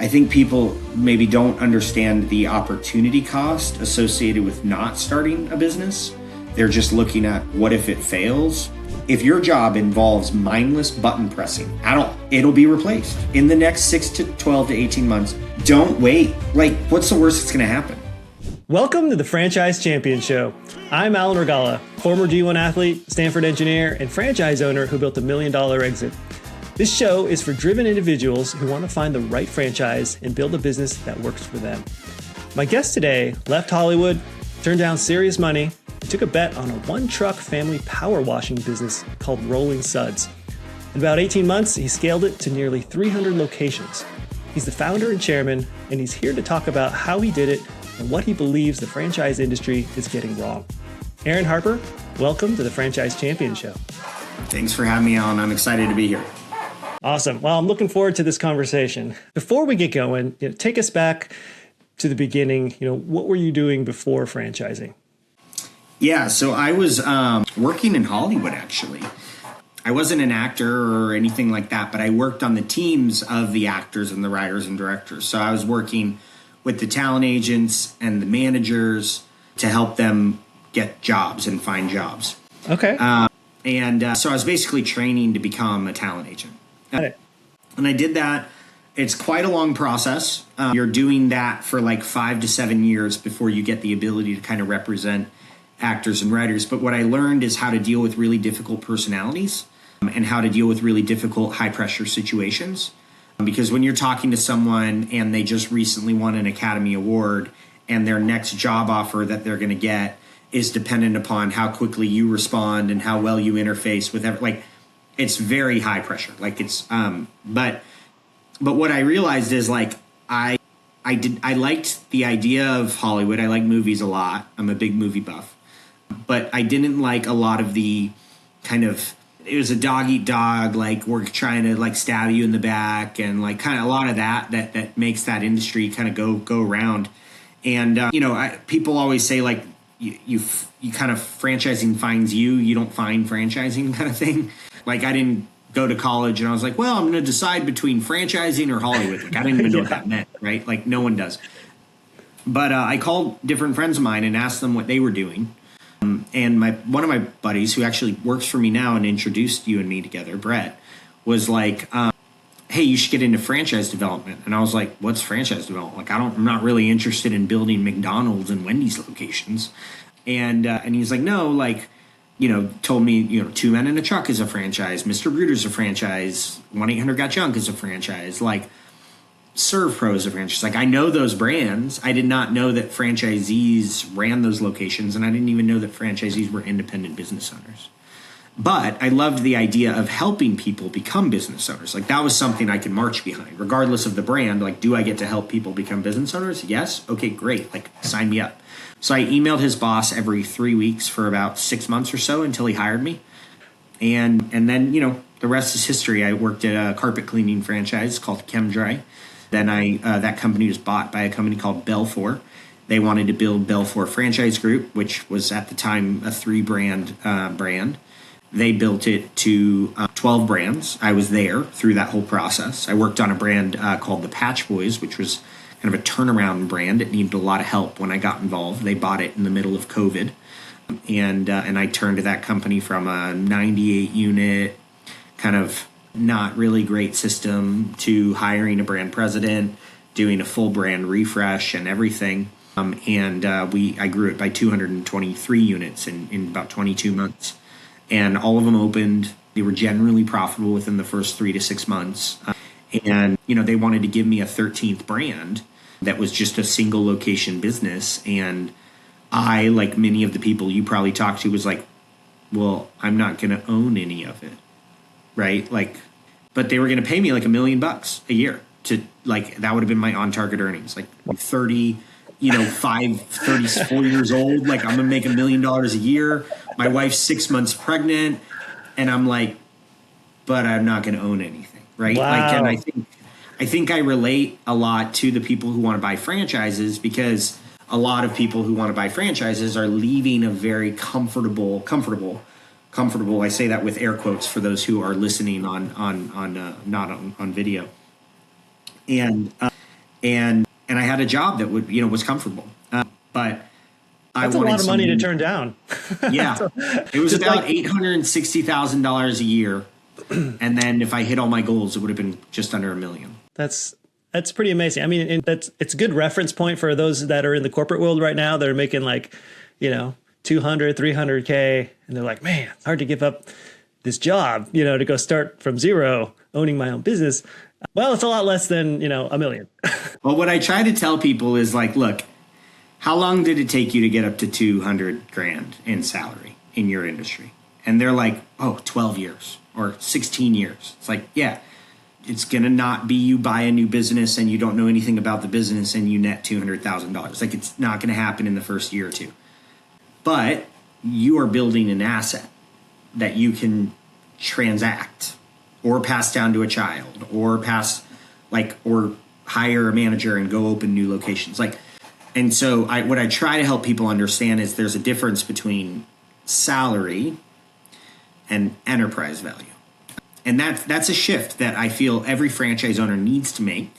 I think people maybe don't understand the opportunity cost associated with not starting a business. They're just looking at what if it fails. If your job involves mindless button pressing, it'll be replaced in the next 6 to 12 to 18 months. Don't wait. Like, what's the worst that's going to happen? Welcome to the Franchise Champion Show. I'm Alan Regala, former D1 athlete, Stanford engineer, and franchise owner who built a $1 million exit. This show is for driven individuals who want to find the right franchise and build a business that works for them. My guest today left Hollywood, turned down serious money, and took a bet on a one-truck family power washing business called Rolling Suds. In about 18 months, he scaled it to nearly 300 locations. He's the founder and chairman, and he's here to talk about how he did it and what he believes the franchise industry is getting wrong. Aaron Harper, welcome to the Franchise Champion Show. Thanks for having me on. I'm excited to be here. Awesome. Well, I'm looking forward to this conversation. Before we get going, take us back to the beginning. What were you doing before franchising? Yeah, so I was working in Hollywood, actually. I wasn't an actor or anything like that, but I worked on the teams of the actors and the writers and directors. So I was working with the talent agents and the managers to help them get jobs and find jobs. Okay. So I was basically training to become a talent agent. Got it. And I did that. It's quite a long process. You're doing that for like 5 to 7 years before you get the ability to kind of represent actors and writers. But what I learned is how to deal with really difficult personalities and how to deal with really difficult high pressure situations. Because when you're talking to someone and they just recently won an Academy Award and their next job offer that they're going to get is dependent upon how quickly you respond and how well you interface with it's very high pressure. But what I realized is I liked the idea of Hollywood. I like movies a lot. I'm a big movie buff, but I didn't like a lot of the it was a dog eat dog, we're trying to stab you in the back and kind of a lot of that makes that industry kind of go around. And, people always say you kind of franchising finds you don't find franchising kind of thing. I didn't go to college and I was like, well, I'm going to decide between franchising or Hollywood. I didn't even know what that meant, right? No one does. But I called different friends of mine and asked them what they were doing. And one of my buddies who actually works for me now and introduced you and me together, Brett, was like, hey, you should get into franchise development. And I was like, what's franchise development? I'm not really interested in building McDonald's and Wendy's locations. And he's like, no, told me, 2 Men in a Truck is a franchise. Mr. Bruder's a franchise. 1-800-GOT-JUNK is a franchise. Serve Pro is a franchise. I know those brands. I did not know that franchisees ran those locations, and I didn't even know that franchisees were independent business owners. But I loved the idea of helping people become business owners. That was something I could march behind, regardless of the brand. Do I get to help people become business owners? Yes. Okay, great. Sign me up. So I emailed his boss every 3 weeks for about 6 months or so until he hired me. And then, the rest is history. I worked at a carpet cleaning franchise called ChemDry. Then that company was bought by a company called Belfour. They wanted to build Belfour Franchise Group, which was at the time a 3-brand brand. They built it to 12 brands. I was there through that whole process. I worked on a brand called the Patch Boys, which was kind of a turnaround brand. It needed a lot of help when I got involved. They bought it in the middle of COVID. And I turned to that company from a 98 unit kind of not really great system to hiring a brand president, doing a full brand refresh and everything. I grew it by 223 units in about 22 months. And all of them opened. They were generally profitable within the first 3 to 6 months. And they wanted to give me a 13th brand that was just a single location business. And I, like many of the people you probably talked to, was like, well, I'm not going to own any of it. Right? But they were going to pay me $1 million a year to that would have been my on target earnings, 34 years old. I'm going to make $1 million a year. My wife's 6 months pregnant. And I'm like, but I'm not going to own anything. Right. Wow. And I think I relate a lot to the people who want to buy franchises, because a lot of people who want to buy franchises are leaving a very comfortable. I say that with air quotes for those who are listening on not on video. And and I had a job that was comfortable. But that's a lot of money to turn down. Yeah. It was about $860,000 a year. And then if I hit all my goals, it would have been just under $1 million. That's pretty amazing. I mean, it's a good reference point for those that are in the corporate world right now. They're making 200, 300K. And they're like, man, it's hard to give up this job, to go start from zero, owning my own business. Well, it's a lot less than, $1 million. Well, what I try to tell people is look, how long did it take you to get up to 200 grand in salary in your industry? And they're like, 12 years or 16 years. It's like, yeah, it's going to not be you buy a new business and you don't know anything about the business and you net $200,000. It's not going to happen in the first year or two. But you are building an asset that you can transact or pass down to a child or or hire a manager and go open new locations. And so what I try to help people understand is there's a difference between salary and enterprise value. And that's a shift that I feel every franchise owner needs to make.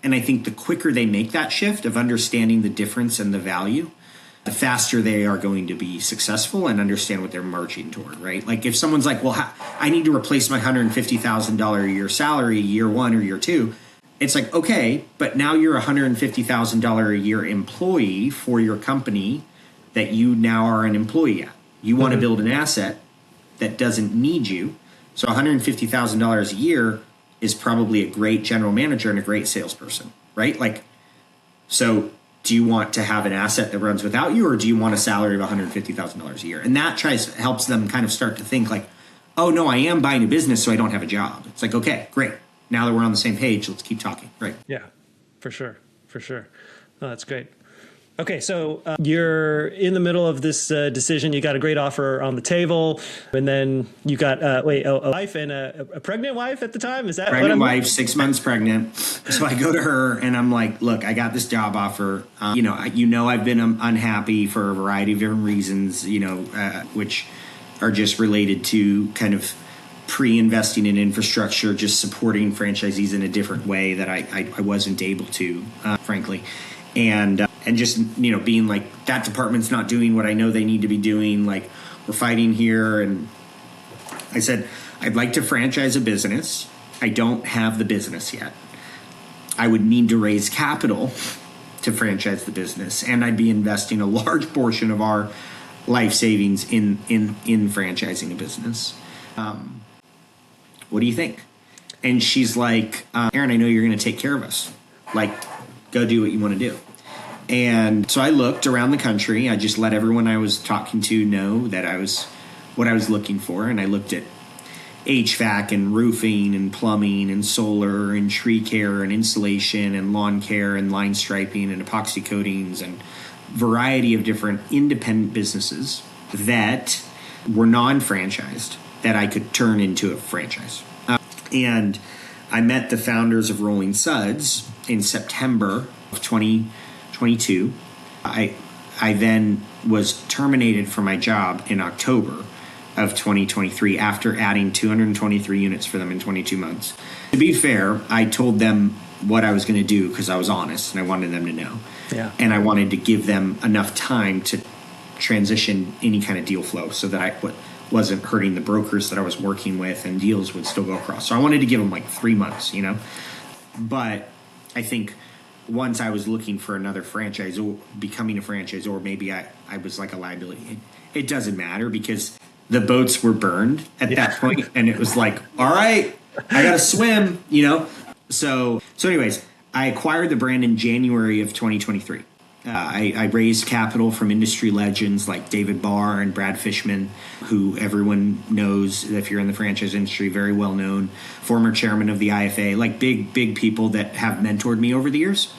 And I think the quicker they make that shift of understanding the difference and the value, the faster they are going to be successful and understand what they're marching toward, right? If someone's like, well, I need to replace my $150,000 a year salary year one or year two, it's like, okay, but now you're a $150,000 a year employee for your company that you now are an employee at. You want to build an asset that doesn't need you. So $150,000 a year is probably a great general manager and a great salesperson, right? So do you want to have an asset that runs without you, or do you want a salary of $150,000 a year? And that helps them kind of start to think oh no, I am buying a business, so I don't have a job. It's like, okay, great. Now that we're on the same page, let's keep talking. Right. Yeah, for sure. Oh, that's great. Okay, so you're in the middle of this decision. You got a great offer on the table, and then you got a wife and a pregnant wife at the time. Is that pregnant wife, 6 months pregnant? So I go to her and I'm like, "Look, I got this job offer. I've been unhappy for a variety of different reasons. Which are just related to kind of pre-investing in infrastructure, just supporting franchisees in a different way that I wasn't able to, frankly." And just, being like, that department's not doing what I know they need to be doing. We're fighting here. And I said, I'd like to franchise a business. I don't have the business yet. I would need to raise capital to franchise the business. And I'd be investing a large portion of our life savings in franchising a business. What do you think? And she's like, Aaron, I know you're going to take care of us. Go do what you want to do. And so I looked around the country. I just let everyone I was talking to know that what I was looking for. And I looked at HVAC and roofing and plumbing and solar and tree care and insulation and lawn care and line striping and epoxy coatings and variety of different independent businesses that were non-franchised that I could turn into a franchise. And I met the founders of Rolling Suds in September of 2022. I then was terminated from my job in October of 2023 after adding 223 units for them in 22 months. To be fair, I told them what I was going to do because I was honest and I wanted them to know. Yeah. And I wanted to give them enough time to transition any kind of deal flow so that I wasn't hurting the brokers that I was working with and deals would still go across. So I wanted to give them 3 months, But I think once I was looking for another franchise or becoming a franchisor, maybe I was like a liability. It doesn't matter because the boats were burned at that point, and it was like, all right, I got to swim, So anyways, I acquired the brand in January of 2023. I raised capital from industry legends like David Barr and Brad Fishman, who everyone knows if you're in the franchise industry, very well known, former chairman of the IFA, big people that have mentored me over the years.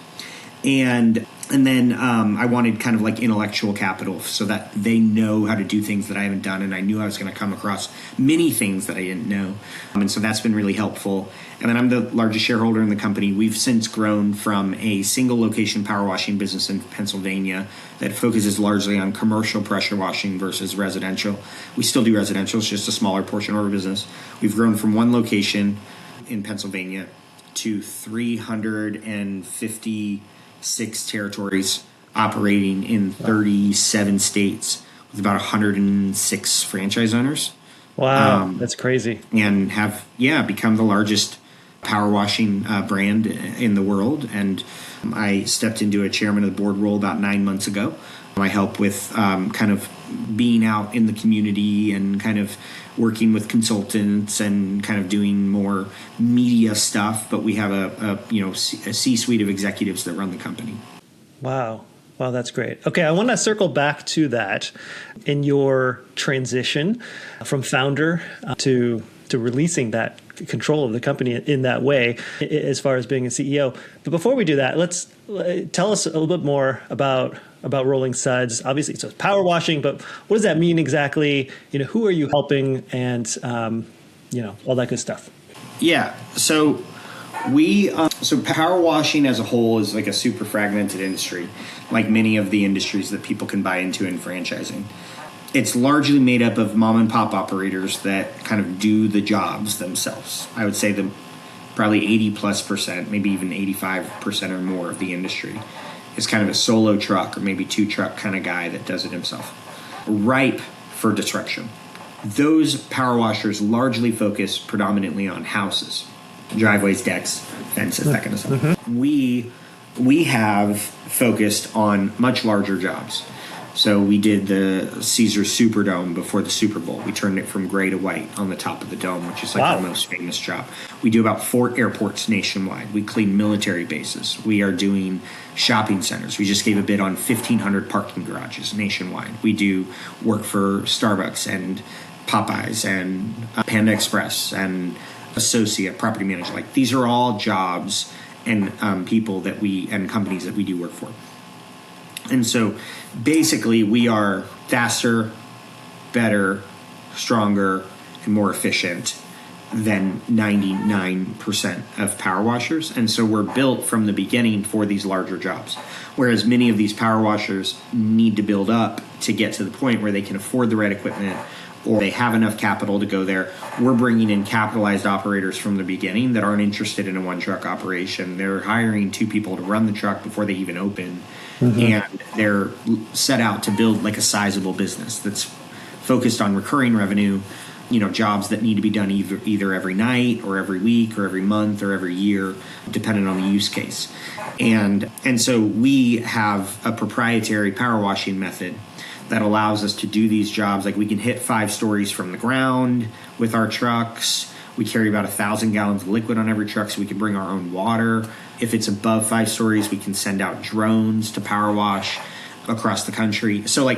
And then I wanted kind of intellectual capital so that they know how to do things that I haven't done. And I knew I was going to come across many things that I didn't know. And so that's been really helpful. And then I'm the largest shareholder in the company. We've since grown from a single location power washing business in Pennsylvania that focuses largely on commercial pressure washing versus residential. We still do residential. It's just a smaller portion of our business. We've grown from one location in Pennsylvania to 356 territories, operating in 37 states with about 106 franchise owners. Wow, that's crazy. And have, become the largest power washing brand in the world. And I stepped into a chairman of the board role about 9 months ago. I help with kind of being out in the community and kind of working with consultants and kind of doing more media stuff. But we have a C-suite of executives that run the company. Wow. Wow, that's great. Okay, I want to circle back to that in your transition from founder to releasing that control of the company in that way as far as being a CEO. But before we do that, let's tell us a little bit more about Rolling Suds. Obviously, so it's power washing, but what does that mean exactly? Who are you helping, and all that good stuff. Yeah. So so power washing as a whole is like a super fragmented industry, like many of the industries that people can buy into in franchising. It's largely made up of mom and pop operators that kind of do the jobs themselves. I would say probably 80+%, maybe even 85% or more of the industry is kind of a solo truck or maybe 2-truck kind of guy that does it himself. Ripe for disruption. Those power washers largely focus predominantly on houses, driveways, decks, fences, that kind of stuff. Mm-hmm. We have focused on much larger jobs. So we did the Caesars Superdome before the Super Bowl. We turned it from gray to white on the top of the dome, which is like our most famous job. We do about 4 airports nationwide. We clean military bases. We are doing shopping centers. We just gave a bid on 1,500 parking garages nationwide. We do work for Starbucks and Popeyes and Panda Express and Associate Property Manager. Like, these are all jobs and people that and companies that we do work for. And so basically we are faster, better, stronger, and more efficient than 99% of power washers. And so we're built from the beginning for these larger jobs. Whereas many of these power washers need to build up to get to the point where they can afford the right equipment or they have enough capital to go there. We're bringing in capitalized operators from the beginning that aren't interested in a 1-truck operation. They're hiring 2 people to run the truck before they even open. Mm-hmm. And they're set out to build like a sizable business that's focused on recurring revenue, jobs that need to be done either every night or every week or every month or every year, depending on the use case. And so we have a proprietary power washing method that allows us to do these jobs. Like, we can hit 5 stories from the ground with our trucks. We carry about 1,000 gallons of liquid on every truck, so we can bring our own water. If it's above 5 stories, we can send out drones to power wash across the country. So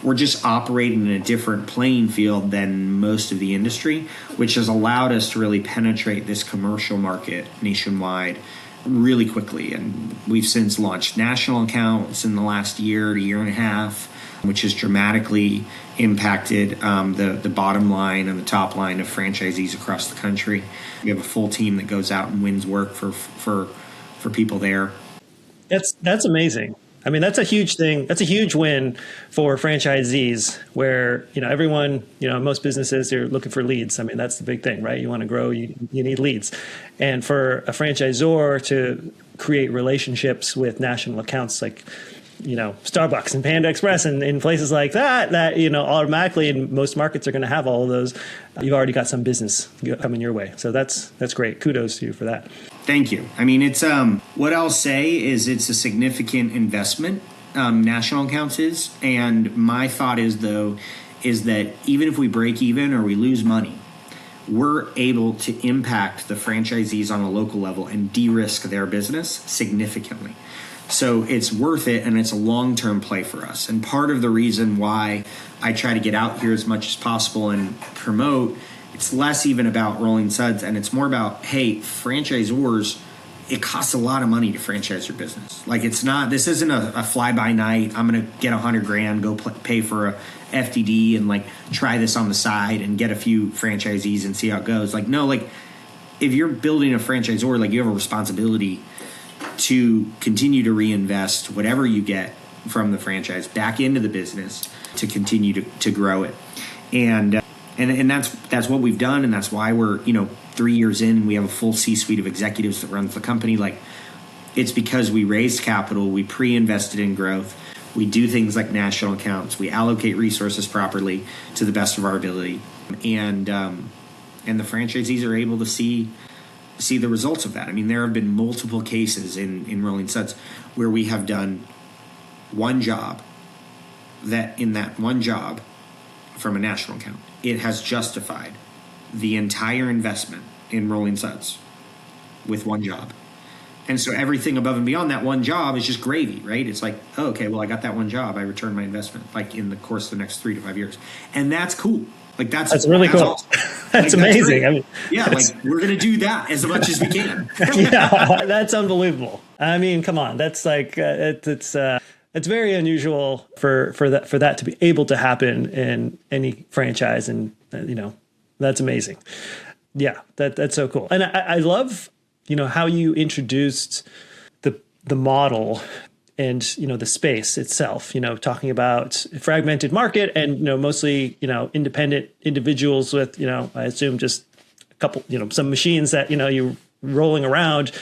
we're just operating in a different playing field than most of the industry, which has allowed us to really penetrate this commercial market nationwide really quickly. And we've since launched national accounts in the last year and a half, which has dramatically impacted the bottom line and the top line of franchisees across the country. We have a full team that goes out and wins work for people there. That's amazing. I mean, that's a huge thing. That's a huge win for franchisees where, everyone, most businesses, they're looking for leads. I mean, that's the big thing, right? You want to grow, you need leads. And for a franchisor to create relationships with national accounts like, Starbucks and Panda Express and in places like that, automatically in most markets are going to have all of those. You've already got some business coming your way. So that's great. Kudos to you for that. Thank you. I mean, it's what I'll say is it's a significant investment, national accounts is. And my thought is that even if we break even or we lose money, we're able to impact the franchisees on a local level and de-risk their business significantly. So it's worth it, and it's a long-term play for us. And part of the reason why I try to get out here as much as possible and promote, it's less even about Rolling Suds, and it's more about, hey, franchisors, it costs a lot of money to franchise your business. Like, this isn't a fly-by-night, I'm going to get $100,000, go pay for a FTD and try this on the side and get a few franchisees and see how it goes. No, if you're building a franchisor, you have a responsibility to continue to reinvest whatever you get from the franchise back into the business to continue to grow it. And And that's what we've done, and that's why we're 3 years in and we have a full C-suite of executives that runs the company. Like, it's because we raised capital, we pre-invested in growth, we do things like national accounts, we allocate resources properly to the best of our ability, and the franchisees are able to see the results of that. I mean, there have been multiple cases in Rolling Suds where we have done one job, that in that one job from a national account, it has justified the entire investment in Rolling Suds with one job. And so everything above and beyond that one job is just gravy, right? It's like, oh, okay, well, I got that one job. I returned my investment, like, in the course of the next 3 to 5 years. And that's cool. Like, that's really cool. Awesome. That's amazing. I mean, like, we're going to do that as much as we can. Yeah, that's unbelievable. I mean, come on. That's like, it's very unusual for that to be able to happen in any franchise. And, that's amazing. Yeah, that's so cool. And I love, how you introduced the model and, the space itself, talking about a fragmented market and, mostly, independent individuals with, I assume just a couple, some machines that, you're rolling around,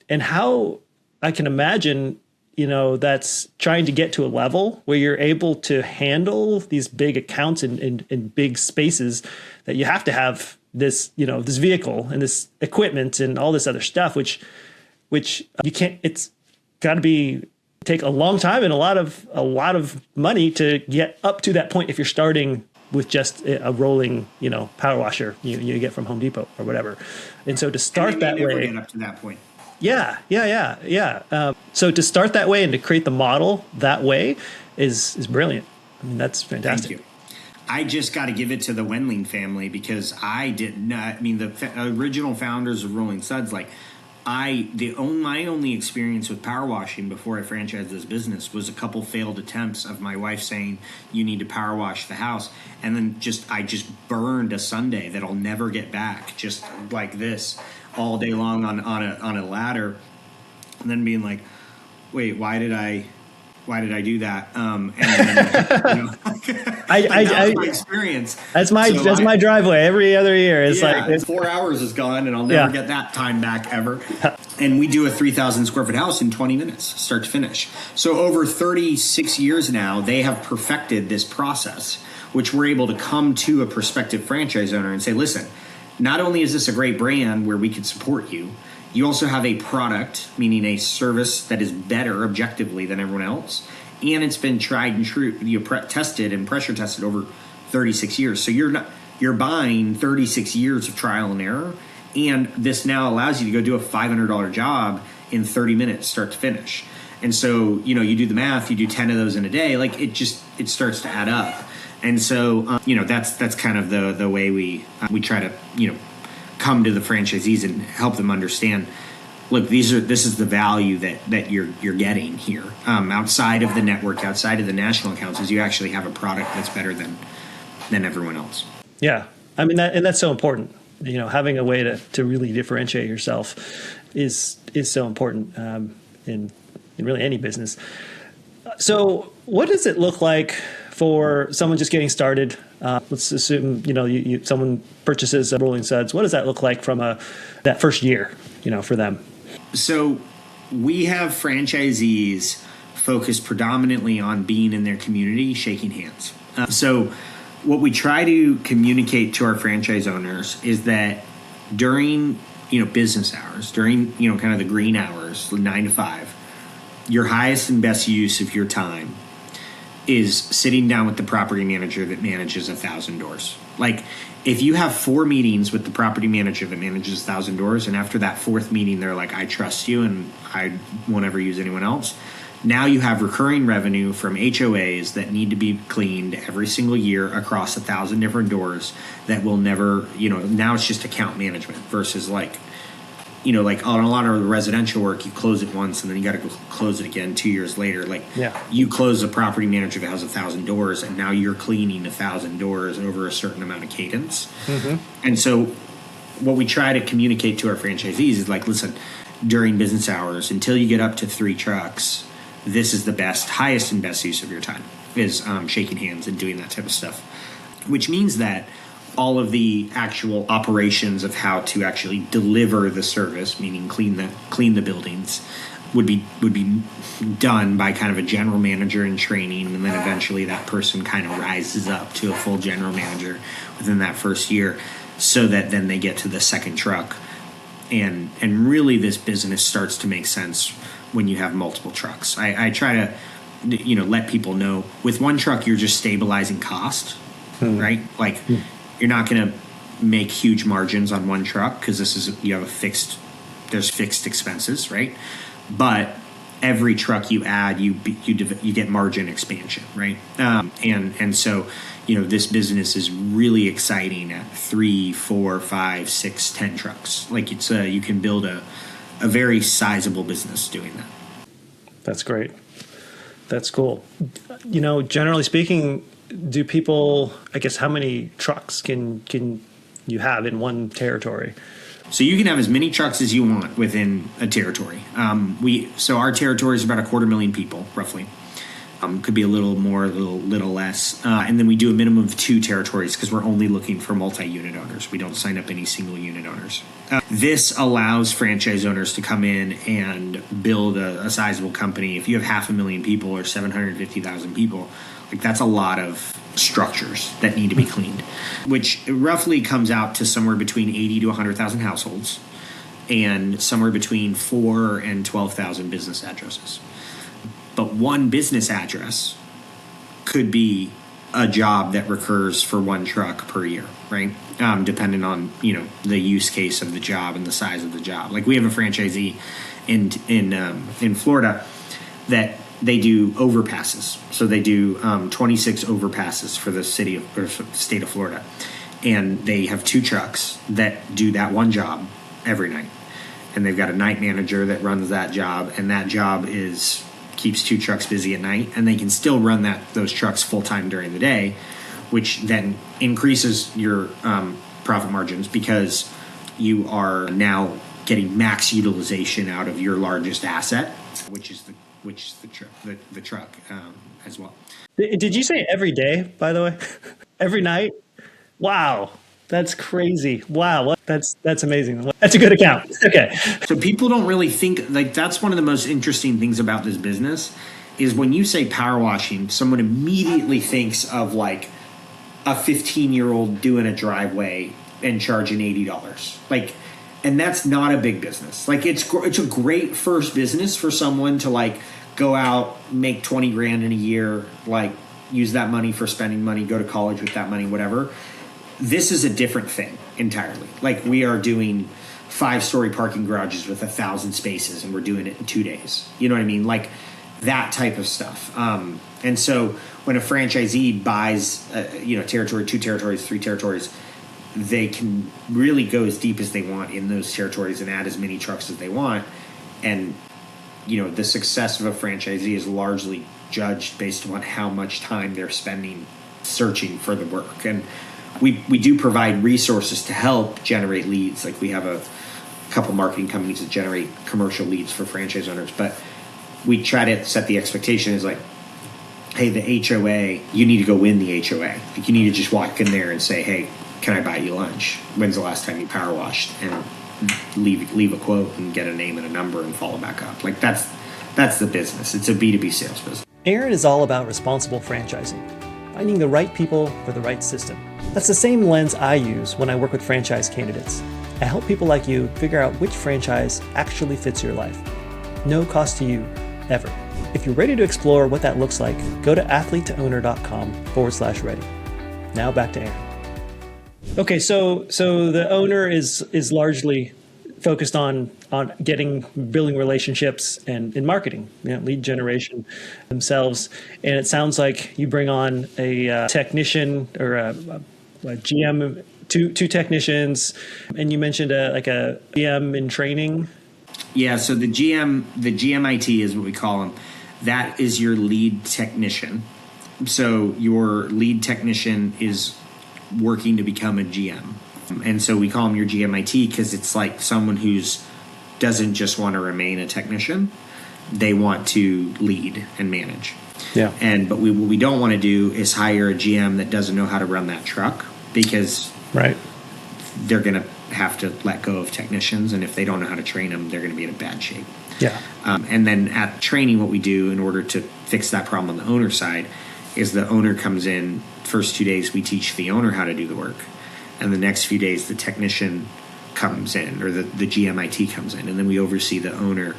and how I can imagine, that's trying to get to a level where you're able to handle these big accounts in big spaces, that you have to have this, this vehicle and this equipment and all this other stuff, which you can't, it's got to take a long time and a lot of money to get up to that point if you're starting with just a rolling, power washer you get from Home Depot or whatever. And so to start that way, get up to that point. Yeah. So to start that way and to create the model that way is brilliant. I mean, that's fantastic. Thank you. I just got to give it to the Wendling family, because the original founders of Rolling Suds, like, my only experience with power washing before I franchised this business was a couple failed attempts of my wife saying, you need to power wash the house. And then I just burned a Sunday that I'll never get back, just like this, all day long on a ladder. And then being like, wait, why did I do that? And then, that's my experience. That's my driveway every other year. It's like 4 hours is gone, and I'll never get that time back ever. And we do a 3,000 square foot house in 20 minutes, start to finish. So over 36 years now, they have perfected this process, which we're able to come to a prospective franchise owner and say, listen, not only is this a great brand where we can support you, you also have a product, meaning a service that is better objectively than everyone else, and it's been tried and true, tested and pressure tested over 36 years. So you're buying 36 years of trial and error, and this now allows you to go do a $500 job in 30 minutes, start to finish. And so you do the math, you do 10 of those in a day, like it starts to add up. And so that's kind of the way we try to come to the franchisees and help them understand, look, this is the value that you're getting here, outside of the network, outside of the national accounts, is you actually have a product that's better than everyone else. Yeah, I mean that's so important. Having a way to really differentiate yourself is so important in really any business. So what does it look like for someone just getting started? Let's assume someone purchases Rolling Suds. What does that look like from that first year, for them? So we have franchisees focused predominantly on being in their community, shaking hands. So what we try to communicate to our franchise owners is that during business hours, during kind of the green hours, 9 to 5, your highest and best use of your time is sitting down with the property manager that manages 1,000 doors. Like, if you have 4 meetings with the property manager that manages 1,000 doors, and after that 4th meeting, they're like, I trust you and I won't ever use anyone else. Now you have recurring revenue from HOAs that need to be cleaned every single year across 1,000 different doors that will never, now it's just account management versus like on a lot of the residential work, you close it once and then you got to go close it again 2 years later. You close a property manager that has 1,000 doors, and now you're cleaning 1,000 doors over a certain amount of cadence. Mm-hmm. And so what we try to communicate to our franchisees is like, listen, during business hours, until you get up to 3 trucks, this is the highest and best use of your time, is shaking hands and doing that type of stuff. Which means that all of the actual operations of how to actually deliver the service, meaning clean the buildings, would be done by kind of a general manager in training, and then eventually that person kind of rises up to a full general manager within that first year, so that then they get to the second truck, and really this business starts to make sense when you have multiple trucks. I try to let people know with one truck you're just stabilizing cost, right? Like you're not going to make huge margins on one truck because there's fixed expenses, right? But every truck you add, you get margin expansion, right? And so this business is really exciting at 3, 4, 5, 6, 10 trucks. Like you can build a very sizable business doing that. That's great. That's cool. Generally speaking, do people, I guess, how many trucks can you have in one territory? So you can have as many trucks as you want within a territory. So our territory is about 250,000 people, roughly. Could be a little more, a little less. And then we do a minimum of 2 territories because we're only looking for multi-unit owners. We don't sign up any single unit owners. This allows franchise owners to come in and build a sizable company. If you have 500,000 people or 750,000 people, like that's a lot of structures that need to be cleaned, which roughly comes out to somewhere between 80 to 100,000 households and somewhere between 4 and 12,000 business addresses. But one business address could be a job that recurs for one truck per year, right? Depending on the use case of the job and the size of the job. Like we have a franchisee in Florida that they do overpasses. So they do 26 overpasses for the state of Florida, and they have 2 trucks that do that one job every night, and they've got a night manager that runs that job, and that job keeps 2 trucks busy at night, and they can still run those trucks full time during the day, which then increases your profit margins because you are now getting max utilization out of your largest asset, which is the truck as well. Did you say every day, by the way? Every night? Wow. That's crazy. Wow. That's amazing. That's a good account. Okay. So people don't really think, like, that's one of the most interesting things about this business is when you say power washing, someone immediately thinks of like a 15-year-old doing a driveway and charging $80. Like, and that's not a big business. Like it's a great first business for someone to like go out, make 20 grand in a year, like use that money for spending money, go to college with that money, whatever. This is a different thing entirely. Like we are doing 5-story parking garages with 1,000 spaces, and we're doing it in 2 days. You know what I mean? Like that type of stuff. And so when a franchisee buys, territory, 2 territories, 3 territories, they can really go as deep as they want in those territories and add as many trucks as they want. And, the success of a franchisee is largely judged based on how much time they're spending searching for the work. And we do provide resources to help generate leads. Like we have a couple marketing companies that generate commercial leads for franchise owners, but we try to set the expectation as like, hey, the HOA, you need to go win the HOA. Like you need to just walk in there and say, hey, can I buy you lunch? When's the last time you power washed? And leave a quote and get a name and a number and follow back up. Like that's the business. It's a B2B sales business. Aaron is all about responsible franchising, finding the right people for the right system. That's the same lens I use when I work with franchise candidates. I help people like you figure out which franchise actually fits your life. No cost to you, ever. If you're ready to explore what that looks like, go to athlete2owner.com/ready. Now back to Aaron. Okay, so the owner is largely focused on building relationships and marketing, lead generation themselves. And it sounds like you bring on a technician or a GM, two technicians, and you mentioned a GM in training. Yeah, so the GMIT is what we call them. That is your lead technician. So your lead technician is working to become a GM. And so we call them your GMIT because it's like someone who's doesn't just want to remain a technician. They want to lead and manage. Yeah. But what we don't want to do is hire a GM that doesn't know how to run that truck, because Right. they're going to have to let go of technicians. And if they don't know how to train them, they're going to be in bad shape. Yeah. And then at training, what we do in order to fix that problem on the owner side is the owner comes in. First 2 days, we teach the owner how to do the work. And the next few days, the technician comes in, or the GMIT comes in. And then we oversee the owner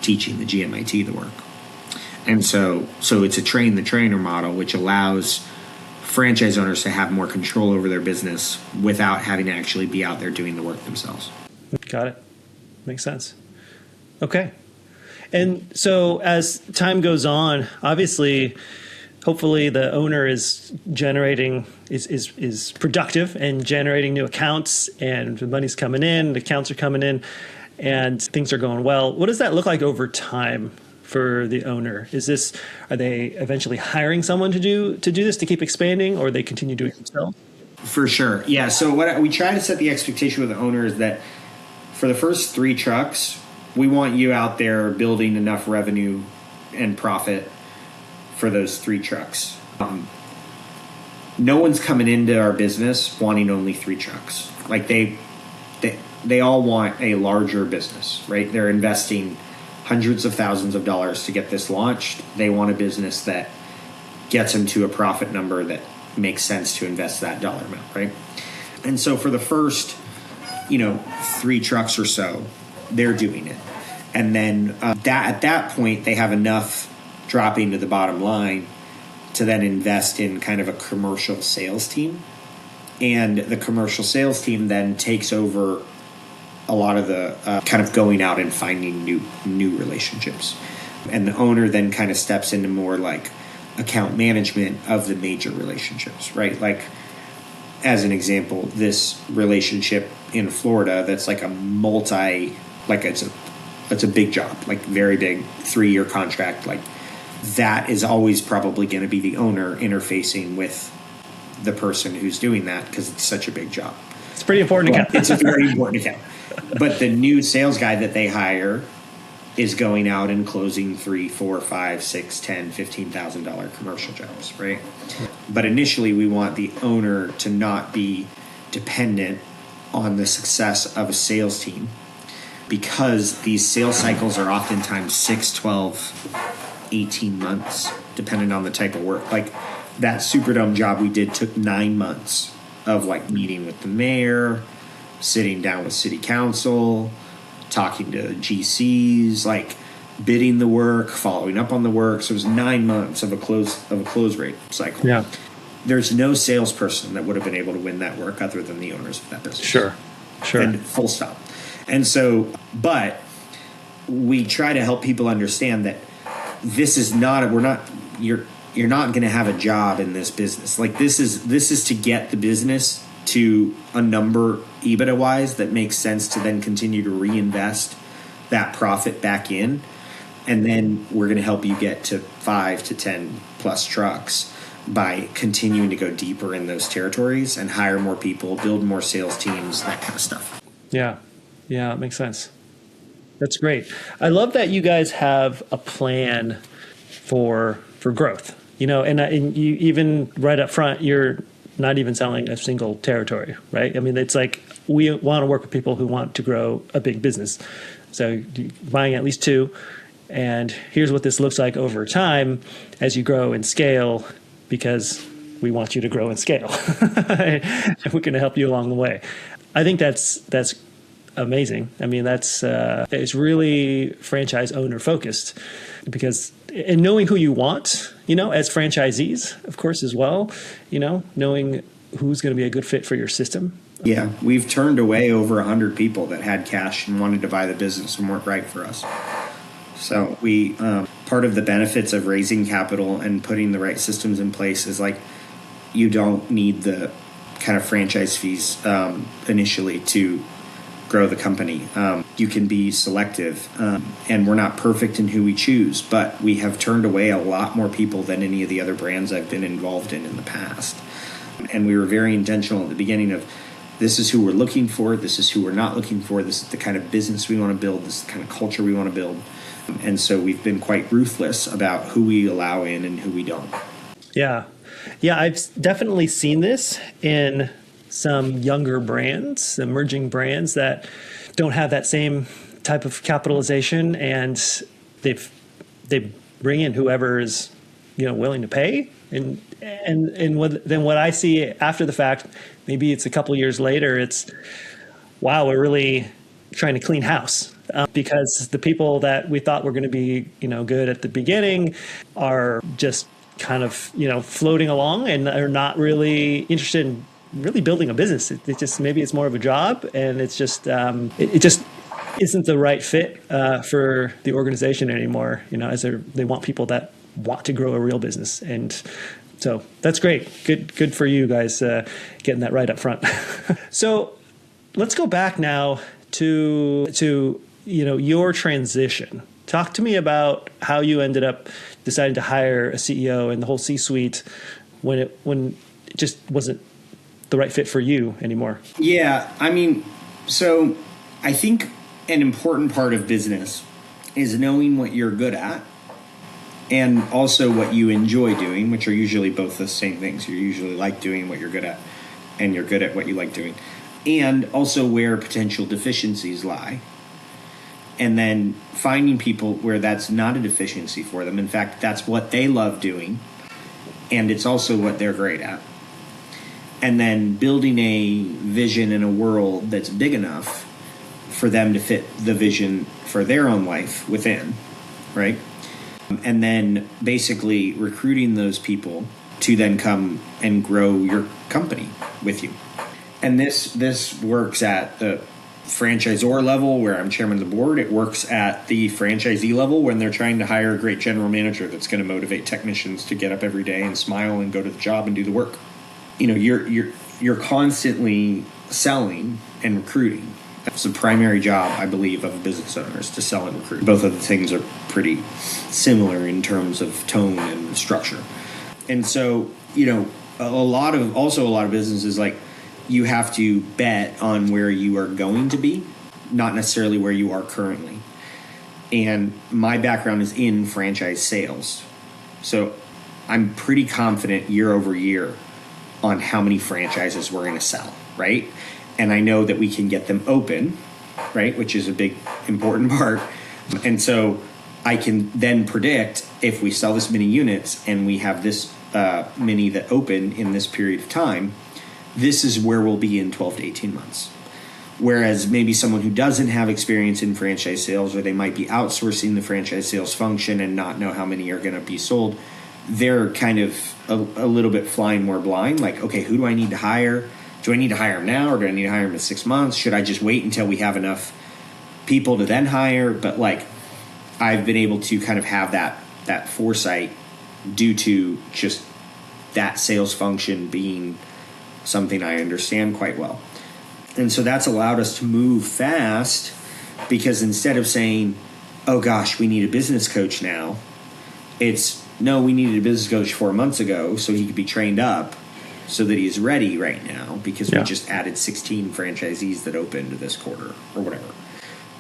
teaching the GMIT the work. And so it's a train the trainer model, which allows franchise owners to have more control over their business without having to actually be out there doing the work themselves. Got it. Makes sense. Okay. And so as time goes on, obviously, hopefully the owner is generating, is productive and generating new accounts, and the money's coming in, the accounts are coming in, and things are going well. What does that look like over time for the owner? Are they eventually hiring someone to do this, to keep expanding, or they continue doing it themselves? For sure. Yeah. So what we try to set the expectation with the owner is that for the first 3 trucks, we want you out there building enough revenue and profit for those 3 trucks. No one's coming into our business wanting only 3 trucks. Like they all want a larger business, right? They're investing hundreds of thousands of dollars to get this launched. They want a business that gets them to a profit number that makes sense to invest that dollar amount, right? And so for the first, 3 trucks or so, they're doing it. And then at that point, they have enough dropping to the bottom line to then invest in kind of a commercial sales team. And the commercial sales team then takes over a lot of the kind of going out and finding new relationships. And the owner then kind of steps into more like account management of the major relationships, right? Like, as an example, this relationship in Florida that's like it's a big job, like very big 3-year contract. Like that is always probably going to be the owner interfacing with the person who's doing that because it's such a big job. It's a pretty important account. It's a very important account. But the new sales guy that they hire is going out and closing $3, $4, $5, $6, $10, $15,000 commercial jobs, right? But initially, we want the owner to not be dependent on the success of a sales team, because these sales cycles are oftentimes 6, 12, 18 months, depending on the type of work. Like that Superdome job we did took 9 months of like meeting with the mayor, sitting down with city council, talking to GCs, like bidding the work, following up on the work. So it was 9 months of a close rate cycle. Yeah. There's no salesperson that would have been able to win that work other than the owners of that business. Sure. And full stop. And so, but we try to help people understand that this is not, you're not going to have a job in this business. Like this is to get the business to a number EBITDA wise that makes sense to then continue to reinvest that profit back in. And then we're going to help you get to 5 to 10 plus trucks by continuing to go deeper in those territories and hire more people, build more sales teams, that kind of stuff. Yeah. Yeah, it makes sense. That's great. I love that you guys have a plan for growth, and you even right up front, you're not even selling a single territory, right? I mean, it's like we want to work with people who want to grow a big business. So buying at least 2, and here's what this looks like over time as you grow and scale, because we want you to grow and scale. And we're going to help you along the way. I think that's amazing. I mean, it's really franchise owner focused, because and knowing who you want, as franchisees, of course, as well, knowing who's going to be a good fit for your system. Yeah, we've turned away over 100 people that had cash and wanted to buy the business and weren't right for us. So we, part of the benefits of raising capital and putting the right systems in place is like, you don't need the kind of franchise fees initially to grow the company. You can be selective, and we're not perfect in who we choose, but we have turned away a lot more people than any of the other brands I've been involved in the past. And we were very intentional at the beginning of, this is who we're looking for, this is who we're not looking for, this is the kind of business we want to build, this is the kind of culture we want to build. And so we've been quite ruthless about who we allow in and who we don't. Yeah. Yeah, I've definitely seen this in some younger brands, emerging brands that don't have that same type of capitalization, and they bring in whoever is, willing to pay. Then what I see after the fact, maybe it's a couple years later, it's, wow, we're really trying to clean house, because the people that we thought were going to be, good at the beginning are just kind of, floating along and are not really interested in really building a business. It just, maybe it's more of a job, and it's just, it just isn't the right fit for the organization anymore, as they want people that want to grow a real business. And so that's great. Good for you guys getting that right up front. So let's go back now to your transition. Talk to me about how you ended up deciding to hire a CEO and the whole C-suite when it just wasn't the right fit for you anymore. Yeah, I mean, so I think an important part of business is knowing what you're good at and also what you enjoy doing, which are usually both the same things. You usually like doing what you're good at, and you're good at what you like doing, and also where potential deficiencies lie. And then finding people where that's not a deficiency for them. In fact, that's what they love doing, and it's also what they're great at. And then building a vision in a world that's big enough for them to fit the vision for their own life within, right? And then basically recruiting those people to then come and grow your company with you. And this works at the franchisor level, where I'm chairman of the board. It works at the franchisee level when they're trying to hire a great general manager that's going to motivate technicians to get up every day and smile and go to the job and do the work. You're constantly selling and recruiting. That's the primary job, I believe, of a business owner, is to sell and recruit. Both of the things are pretty similar in terms of tone and structure. And so, a lot of businesses, like, you have to bet on where you are going to be, not necessarily where you are currently. And my background is in franchise sales. So I'm pretty confident year over year on how many franchises we're going to sell, right? And I know that we can get them open, right, which is a big, important part. And so I can then predict, if we sell this many units and we have this many that open in this period of time, this is where we'll be in 12 to 18 months. Whereas maybe someone who doesn't have experience in franchise sales, or they might be outsourcing the franchise sales function and not know how many are going to be sold, they're kind of a little bit flying more blind. Like, okay, who do I need to hire? Do I need to hire them now, or do I need to hire them in 6 months? Should I just wait until we have enough people to then hire? But like, I've been able to kind of have that foresight due to just that sales function being something I understand quite well. And so that's allowed us to move fast, because instead of saying, oh gosh, we need a business coach now, it's, no, we needed a business coach 4 months ago so he could be trained up so that he's ready right now, because we just added 16 franchisees that opened this quarter or whatever.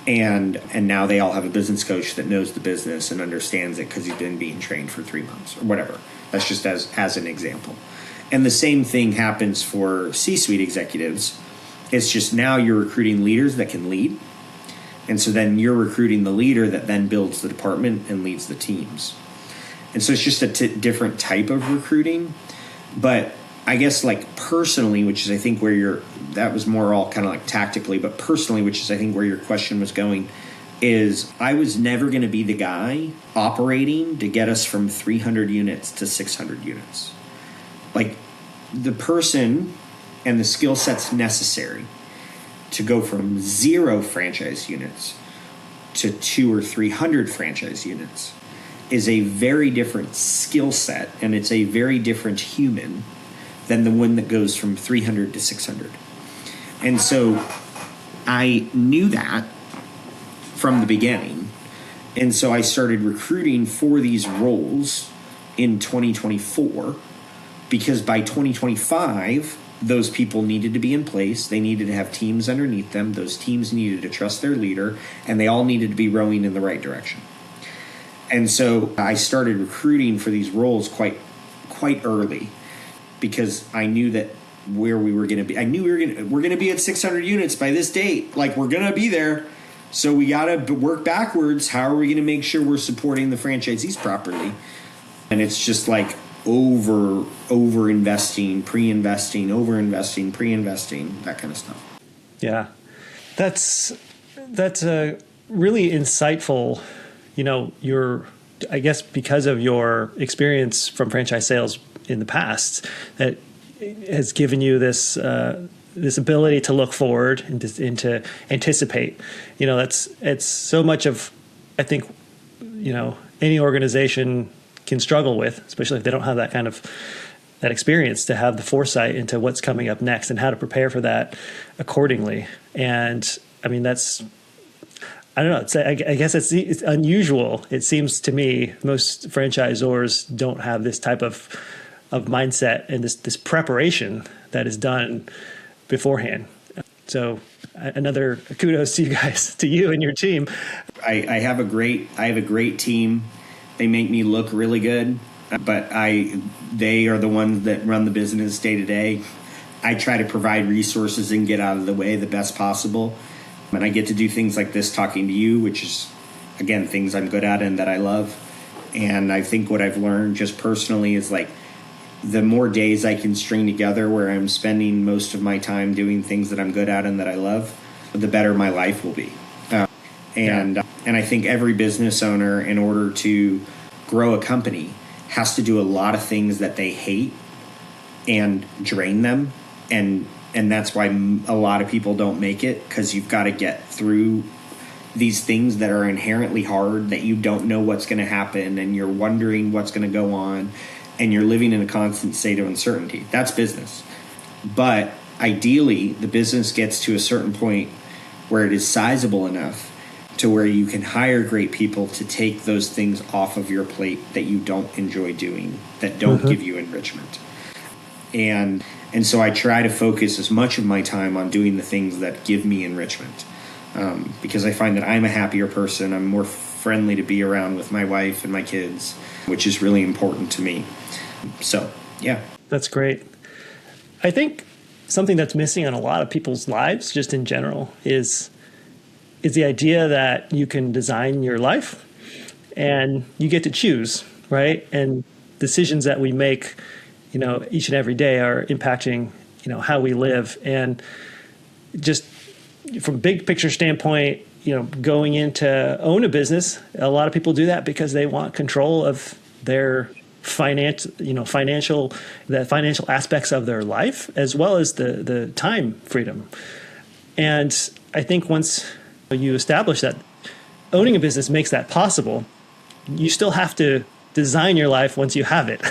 And now they all have a business coach that knows the business and understands it because he's been being trained for 3 months or whatever. That's just as an example. And the same thing happens for C-suite executives. It's just now you're recruiting leaders that can lead. And so then you're recruiting the leader that then builds the department and leads the teams. And so it's just a different type of recruiting. But I guess, like, personally, which is I think where that was more all kind of like tactically, but personally, which is I think where your question was going, is I was never going to be the guy operating to get us from 300 units to 600 units. Like, the person and the skill sets necessary to go from 0 franchise units to 200 or 300 franchise units is a very different skill set, and it's a very different human than the one that goes from 300 to 600. And so I knew that from the beginning. And so I started recruiting for these roles in 2024, because by 2025, those people needed to be in place. They needed to have teams underneath them. Those teams needed to trust their leader, and they all needed to be rowing in the right direction. And so I started recruiting for these roles quite early, because I knew that where we were going to be. I knew we're going to be at 600 units by this date. Like, we're going to be there. So we got to work backwards. How are we going to make sure we're supporting the franchisees properly? And it's just like over investing, pre-investing, over-investing, pre-investing, that kind of stuff. Yeah. That's a really insightful, I guess because of your experience from franchise sales in the past, that has given you this ability to look forward and to anticipate. It's so much of, I think, any organization can struggle with, especially if they don't have that experience, to have the foresight into what's coming up next and how to prepare for that accordingly. And I mean, I don't know. I guess it's unusual. It seems to me most franchisors don't have this type of mindset and this preparation that is done beforehand. So another kudos to you guys, to you and your team. I have a great team. They make me look really good, but they are the ones that run the business day to day. I try to provide resources and get out of the way the best possible. And I get to do things like this, talking to you, which is, again, things I'm good at and that I love. And I think what I've learned just personally is, like, the more days I can string together where I'm spending most of my time doing things that I'm good at and that I love, the better my life will be. And I think every business owner, in order to grow a company, has to do a lot of things that they hate and drain them. And that's why a lot of people don't make it, because you've got to get through these things that are inherently hard, that you don't know what's going to happen, and you're wondering what's going to go on, and you're living in a constant state of uncertainty. That's business. But ideally, the business gets to a certain point where it is sizable enough to where you can hire great people to take those things off of your plate that you don't enjoy doing, that don't give you enrichment. And so I try to focus as much of my time on doing the things that give me enrichment, because I find that I'm a happier person. I'm more friendly to be around with my wife and my kids, which is really important to me. So, yeah. That's great. I think something that's missing in a lot of people's lives, just in general, is the idea that you can design your life and you get to choose, right? And decisions that we make, each and every day are impacting, how we live. And just from a big picture standpoint, going into own a business, a lot of people do that because they want control of their financial aspects of their life, as well as the time freedom. And I think once you establish that owning a business makes that possible, you still have to design your life once you have it,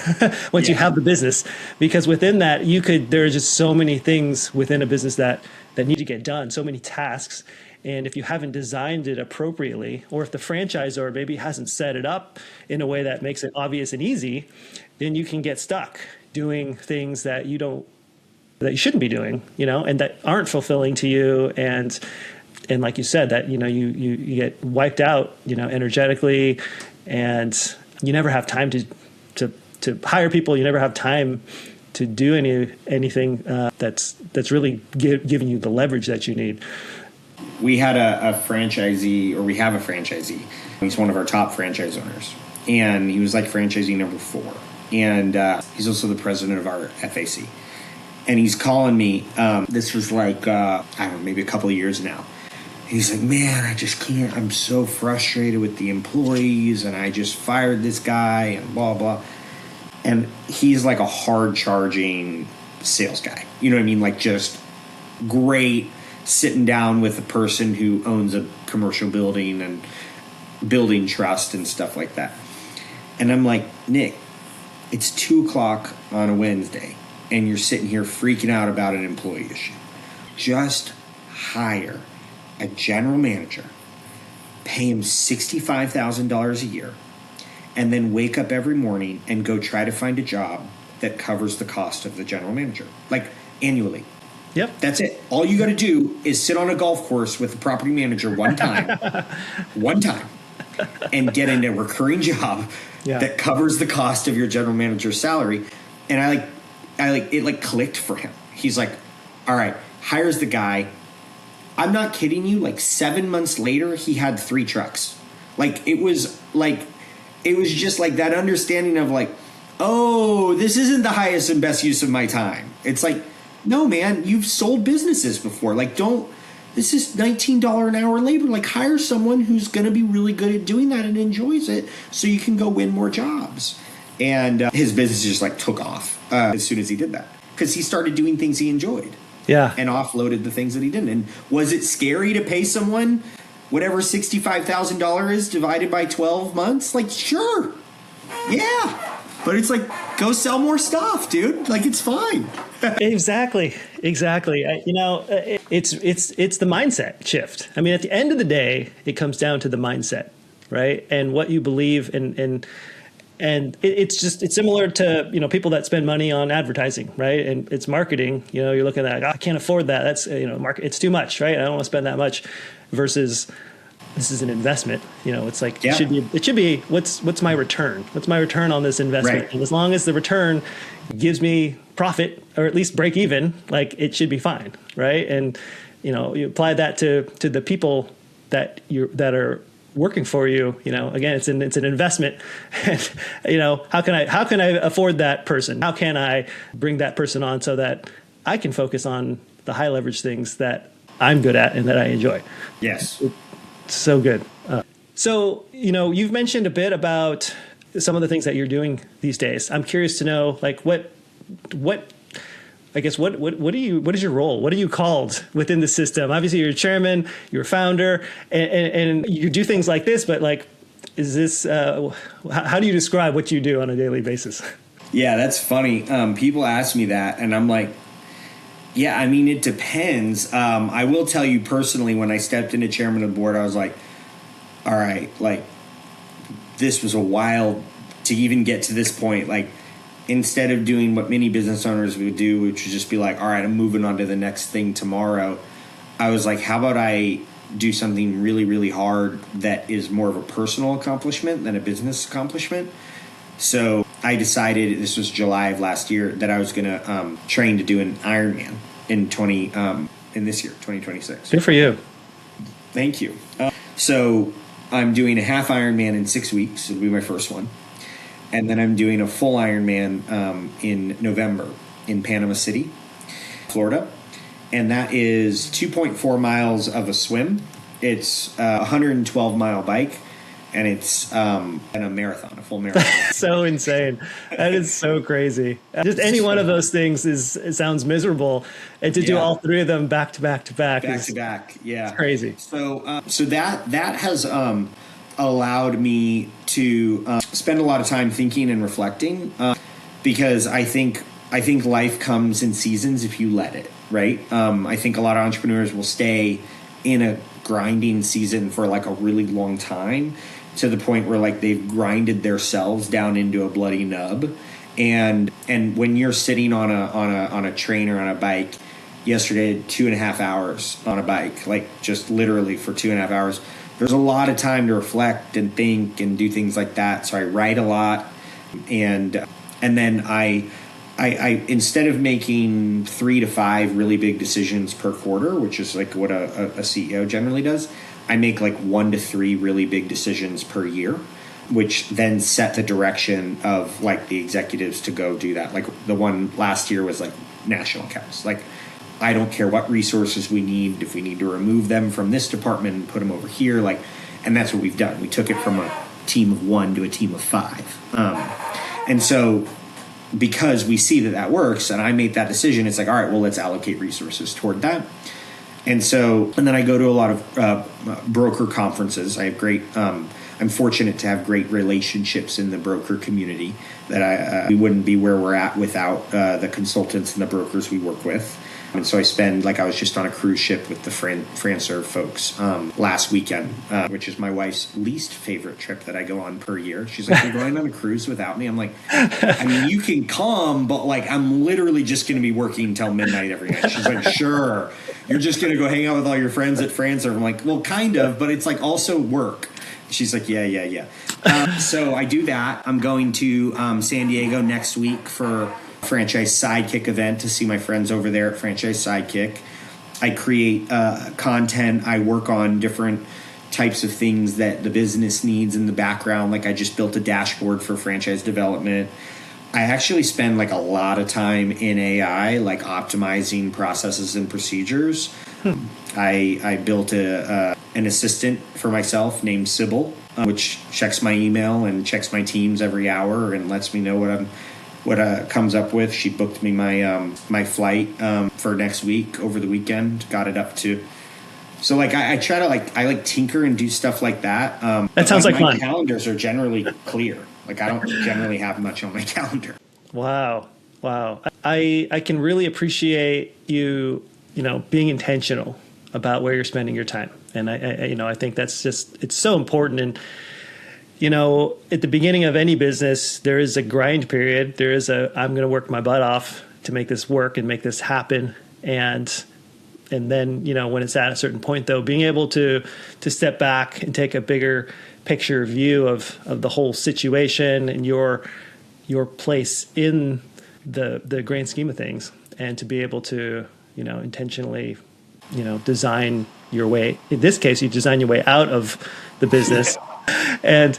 once you have the business, because within that there are just so many things within a business that need to get done, so many tasks. And if you haven't designed it appropriately, or if the franchisor maybe hasn't set it up in a way that makes it obvious and easy, then you can get stuck doing things that you shouldn't be doing, and that aren't fulfilling to you. And like you said, that, you get wiped out, energetically, and you never have time to hire people. You never have time to do anything that's really giving you the leverage that you need. We had a franchisee, or we have a franchisee. He's one of our top franchise owners, and he was like franchisee number 4. And he's also the president of our FAC. And he's calling me. This was like, I don't know, maybe a couple of years now. He's like, man, I just can't. I'm so frustrated with the employees, and I just fired this guy, and blah, blah. And he's like a hard-charging sales guy. You know what I mean? Like, just great sitting down with a person who owns a commercial building and building trust and stuff like that. And I'm like, Nick, it's 2:00 on a Wednesday, and you're sitting here freaking out about an employee issue. Just hire a general manager, pay him $65,000 a year, and then wake up every morning and go try to find a job that covers the cost of the general manager, like annually. Yep. That's it. All you got to do is sit on a golf course with the property manager one time, and get into a recurring job that covers the cost of your general manager's salary. And I it clicked for him. He's like, all right, hires the guy. I'm not kidding you. Like 7 months later, he had 3 trucks. It was just like that understanding of like, oh, this isn't the highest and best use of my time. It's like, no, man, you've sold businesses before. This is $19 an hour labor. Like, hire someone who's going to be really good at doing that and enjoys it so you can go win more jobs. And his business just like took off as soon as he did that because he started doing things he enjoyed. Yeah. And offloaded the things that he didn't. And was it scary to pay someone whatever $65,000 is divided by 12 months? Like, sure. Yeah. But it's like, go sell more stuff, dude. Like, it's fine. Exactly. It's the mindset shift. I mean, at the end of the day, it comes down to the mindset, right? And what you believe and it's similar to, people that spend money on advertising, right? And it's marketing, you're looking at, I can't afford that. That's, market, it's too much, right? I don't want to spend that much versus this is an investment. It's like, yeah. it should be, what's my return? What's my return on this investment? Right. And as long as the return gives me profit or at least break even, like it should be fine. Right. And, you apply that to the people that are working for you, again, it's an investment. And, how can I afford that person? How can I bring that person on so that I can focus on the high leverage things that I'm good at and that I enjoy? Yes. It's so good. So, you've mentioned a bit about some of the things that you're doing these days. I'm curious to know, like, what is your role? What are you called within the system? Obviously, you're a chairman, you're a founder, and you do things like this. But like, is this? How do you describe what you do on a daily basis? Yeah, that's funny. People ask me that, and I'm like, yeah, I mean, it depends. I will tell you personally, when I stepped into chairman of the board, I was like, all right, like, this was a while to even get to this point. Like, instead of doing what many business owners would do, which would just be like, all right, I'm moving on to the next thing tomorrow, I was like, how about I do something really, really hard that is more of a personal accomplishment than a business accomplishment? So I decided, this was July of last year, that I was going to train to do an Ironman in this year, 2026. Good for you. Thank you. So I'm doing a half Ironman in 6 weeks. It'll be my first one. And then I'm doing a full Ironman in November in Panama City, Florida. And that is 2.4 miles of a swim. It's a 112-mile bike. And it's a marathon, a full marathon. So insane. That is so crazy. Just any one of those things it sounds miserable. And to do all 3 of them back to back to back. Back to back, yeah. It's crazy. So that has allowed me to spend a lot of time thinking and reflecting because I think life comes in seasons if you let it, right? I think a lot of entrepreneurs will stay in a grinding season for like a really long time, to the point where like they've grinded themselves down into a bloody nub. And when you're sitting on a train or on a bike, yesterday 2.5 hours on a bike, like just literally for 2.5 hours, there's a lot of time to reflect and think and do things like that. So I write a lot, and then I instead of making 3 to 5 really big decisions per quarter, which is like what a CEO generally does, I make like 1 to 3 really big decisions per year, which then set the direction of like the executives to go do that. Like the one last year was like national accounts. Like, I don't care what resources we need, if we need to remove them from this department and put them over here, like, and that's what we've done. We took it from a team of 1 to a team of 5. And so because we see that works, and I made that decision, it's like, all right, well, let's allocate resources toward that. And then I go to a lot of broker conferences. I have I'm fortunate to have great relationships in the broker community that we wouldn't be where we're at without the consultants and the brokers we work with. And so I was just on a cruise ship with the Francer folks last weekend, which is my wife's least favorite trip that I go on per year. She's like, you're going on a cruise without me? I'm like, I mean, you can come, but like, I'm literally just going to be working until midnight every night. She's like, sure. You're just going to go hang out with all your friends at Francer. I'm like, well, kind of, but it's like also work. She's like, yeah. So I do that. I'm going to San Diego next week for franchise sidekick event to see my friends over there at Franchise Sidekick. I create content. I work on different types of things that the business needs in the background. Like I just built a dashboard for franchise development. I actually spend like a lot of time in AI, like optimizing processes and procedures. I built an assistant for myself named Sybil, which checks my email and checks my Teams every hour and lets me know what comes up with. She booked me my flight for next week over the weekend. Got it up to. So like I try to I tinker and do stuff like that. That sounds like my fun. Calendars are generally clear. Like I don't generally have much on my calendar. Wow. I can really appreciate you being intentional about where you're spending your time. And I think that's it's so important. And, at the beginning of any business, there is a grind period. There is I'm going to work my butt off to make this work and make this happen. And then, when it's at a certain point, though, being able to step back and take a bigger picture view of the whole situation and your place in the grand scheme of things, and to be able to, intentionally, design your way. In this case, you design your way out of the business and,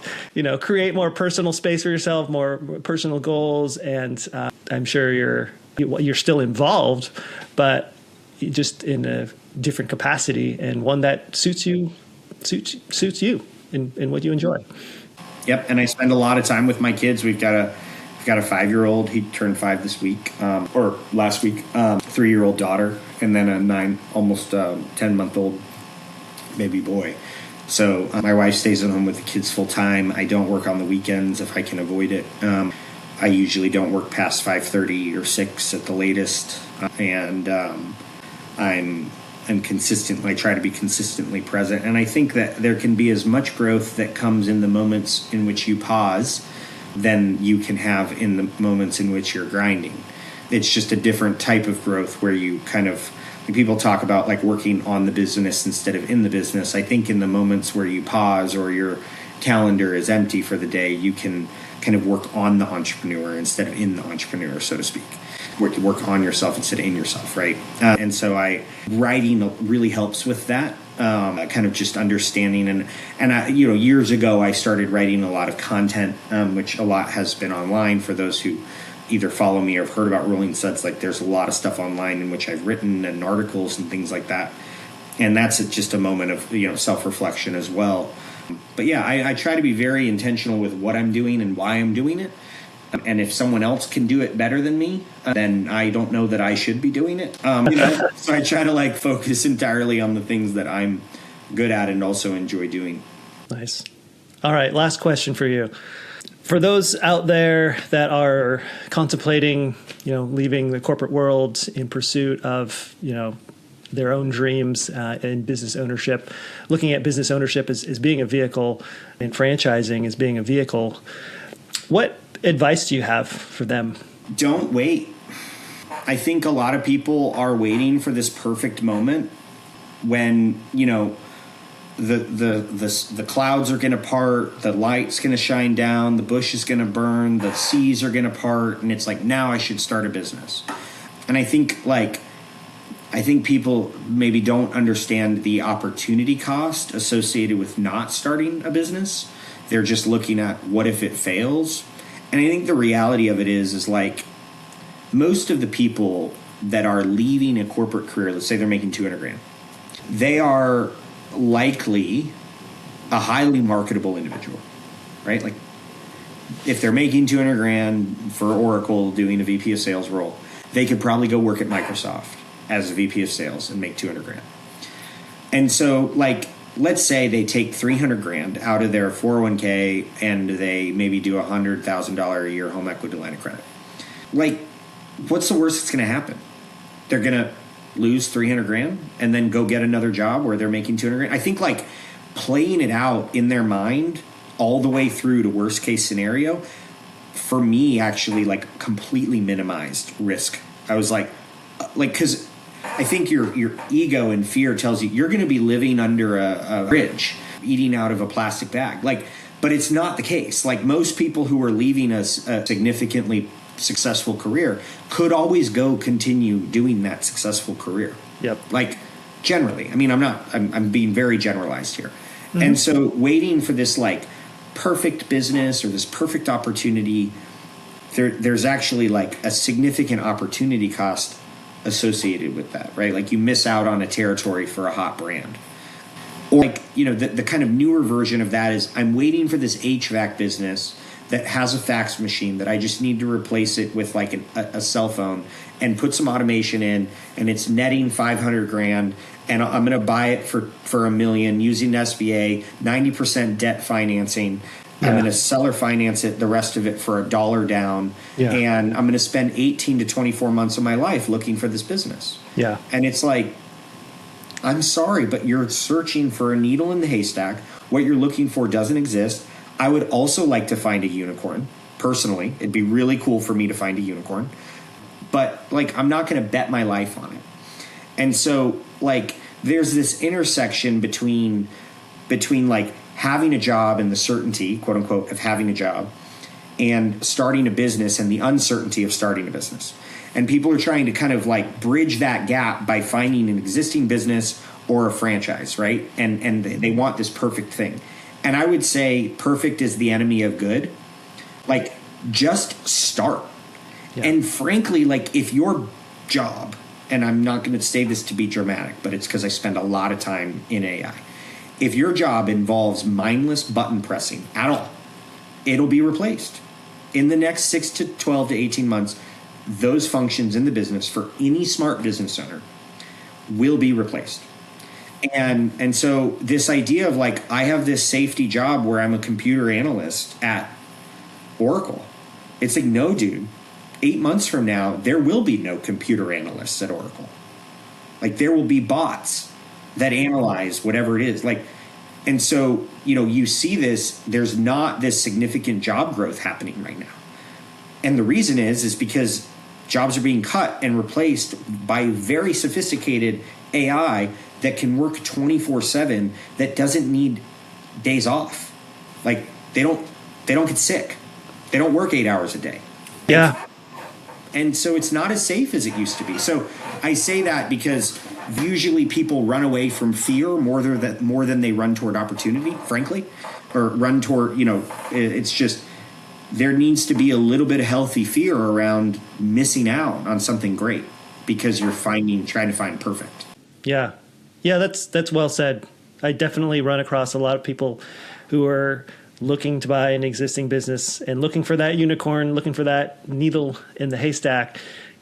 create more personal space for yourself, more personal goals. And I'm sure you're still involved, but just in a different capacity and one that suits you and what you enjoy. Yep. And I spend a lot of time with my kids. We've got a 5-year-old. He turned 5 this week, or last week, 3-year-old daughter, and then a almost 10-month-old baby boy. So my wife stays at home with the kids full time. I don't work on the weekends if I can avoid it. I usually don't work past 5:30 or 6 at the latest. And I'm consistent. I try to be consistently present. And I think that there can be as much growth that comes in the moments in which you pause than you can have in the moments in which you're grinding. It's just a different type of growth where you kind of, when people talk about like working on the business instead of in the business, I think in the moments where you pause or your calendar is empty for the day, you can kind of work on the entrepreneur instead of in the entrepreneur, so to speak. Work on yourself instead of in yourself, right? And so writing really helps with that. Kind of just understanding and I, years ago I started writing a lot of content, which a lot has been online for those who either follow me or have heard about Rolling Suds. Like there's a lot of stuff online in which I've written and articles and things like that. And that's just a moment of, self-reflection as well. But yeah, I try to be very intentional with what I'm doing and why I'm doing it. And if someone else can do it better than me, then I don't know that I should be doing it. So I try to focus entirely on the things that I'm good at and also enjoy doing. Nice. All right. Last question for you. For those out there that are contemplating, leaving the corporate world in pursuit of, their own dreams in business ownership, looking at business ownership as being a vehicle and franchising as being a vehicle, what advice do you have for them? Don't wait. I think a lot of people are waiting for this perfect moment when, the clouds are going to part, the light's going to shine down, the bush is going to burn, the seas are going to part, and it's like, now I should start a business. And I think people maybe don't understand the opportunity cost associated with not starting a business. They're just looking at what if it fails. And I think the reality of it is most of the people that are leaving a corporate career, let's say they're making $200,000, they are likely a highly marketable individual, right? Like if they're making $200,000 for Oracle doing a VP of sales role, they could probably go work at Microsoft as a VP of sales and make $200,000. And so let's say they take $300,000 out of their 401k and they maybe do $100,000 a year home equity line of credit. What's the worst that's going to happen? They're going to lose $300,000 and then go get another job where they're making $200,000. I think playing it out in their mind all the way through to worst case scenario, for me, actually completely minimized risk. I was because I think your ego and fear tells you you're going to be living under a bridge, eating out of a plastic bag. But it's not the case. Most people who are leaving a significantly successful career could always go continue doing that successful career. Yep. Like generally, I mean, I'm being very generalized here. Mm-hmm. And so waiting for this like perfect business or this perfect opportunity, there's actually like a significant opportunity cost associated with that, right? Like you miss out on a territory for a hot brand. Or like, you know, the kind of newer version of that is I'm waiting for this HVAC business that has a fax machine that I just need to replace it with like a cell phone and put some automation in, and it's netting $500,000, and I'm going to buy it for $1 million using SBA, 90% debt financing. Yeah. I'm going to seller finance it, the rest of it for $1 down, and I'm going to spend 18 to 24 months of my life looking for this business. Yeah, and it's like, I'm sorry, but you're searching for a needle in the haystack. What you're looking for doesn't exist. I would also like to find a unicorn. Personally, it'd be really cool for me to find a unicorn. But, like, I'm not going to bet my life on it. And so, like, there's this intersection between like, having a job and the certainty, quote unquote, of having a job and starting a business and the uncertainty of starting a business. And people are trying to kind of like bridge that gap by finding an existing business or a franchise, right? And they want this perfect thing. And I would say perfect is the enemy of good. Like, just start. Yeah. And frankly, like if your job, and I'm not going to say this to be dramatic, but it's because I spend a lot of time in AI. If your job involves mindless button pressing at all, it'll be replaced. In the next 6 to 12 to 18 months, those functions in the business for any smart business owner will be replaced. And so this idea of like, I have this safety job where I'm a computer analyst at Oracle. It's like, no, dude, 8 months from now, there will be no computer analysts at Oracle. Like there will be bots that analyze whatever it is. Like, and so, you know, you see this, there's not this significant job growth happening right now. And the reason is because jobs are being cut and replaced by very sophisticated AI that can work 24/7, that doesn't need days off. Like they don't get sick. They don't work 8 hours a day. Yeah. And so it's not as safe as it used to be. So I say that because usually people run away from fear more than they run toward opportunity, frankly, or run toward, you know, it's just, there needs to be a little bit of healthy fear around missing out on something great because you're trying to find perfect. Yeah. Yeah, that's well said. I definitely run across a lot of people who are looking to buy an existing business and looking for that unicorn, looking for that needle in the haystack.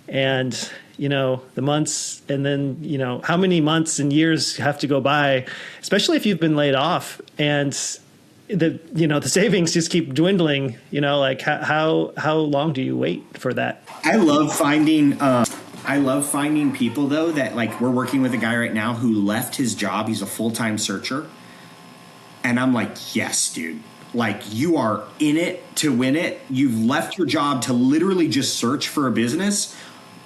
And, you know, the months and then, you know, how many months and years have to go by, especially if you've been laid off and the savings just keep dwindling, you know, like how long do you wait for that? I love finding people though, that like we're working with a guy right now who left his job. He's a full-time searcher. And I'm like, yes, dude, like you are in it to win it. You've left your job to literally just search for a business.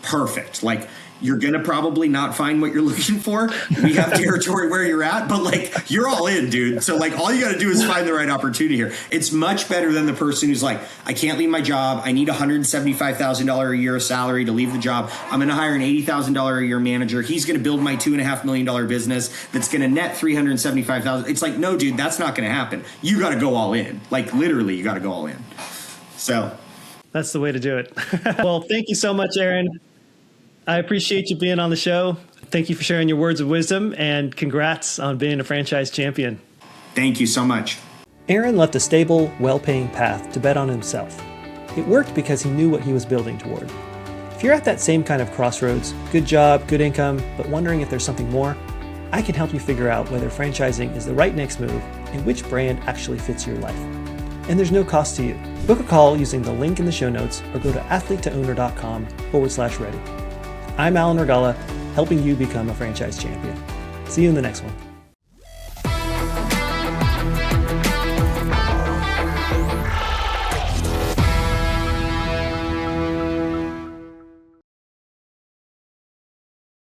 Perfect. Like you're going to probably not find what you're looking for. We have territory where you're at, but like you're all in, dude. So like all you got to do is find the right opportunity here. It's much better than the person who's like, I can't leave my job. I need $175,000 a year salary to leave the job. I'm going to hire an $80,000 a year manager. He's going to build my $2.5 million business that's going to net $375,000. It's like, no, dude, that's not going to happen. You got to go all in. Like literally you got to go all in. So that's the way to do it. Well, thank you so much, Aaron. I appreciate you being on the show. Thank you for sharing your words of wisdom, and congrats on being a franchise champion. Thank you so much. Aaron left a stable, well-paying path to bet on himself. It worked because he knew what he was building toward. If you're at that same kind of crossroads, good job, good income, but wondering if there's something more, I can help you figure out whether franchising is the right next move and which brand actually fits your life. And there's no cost to you. Book a call using the link in the show notes or go to athletetooowner.com/ready. I'm Alan Regala, helping you become a franchise champion. See you in the next one.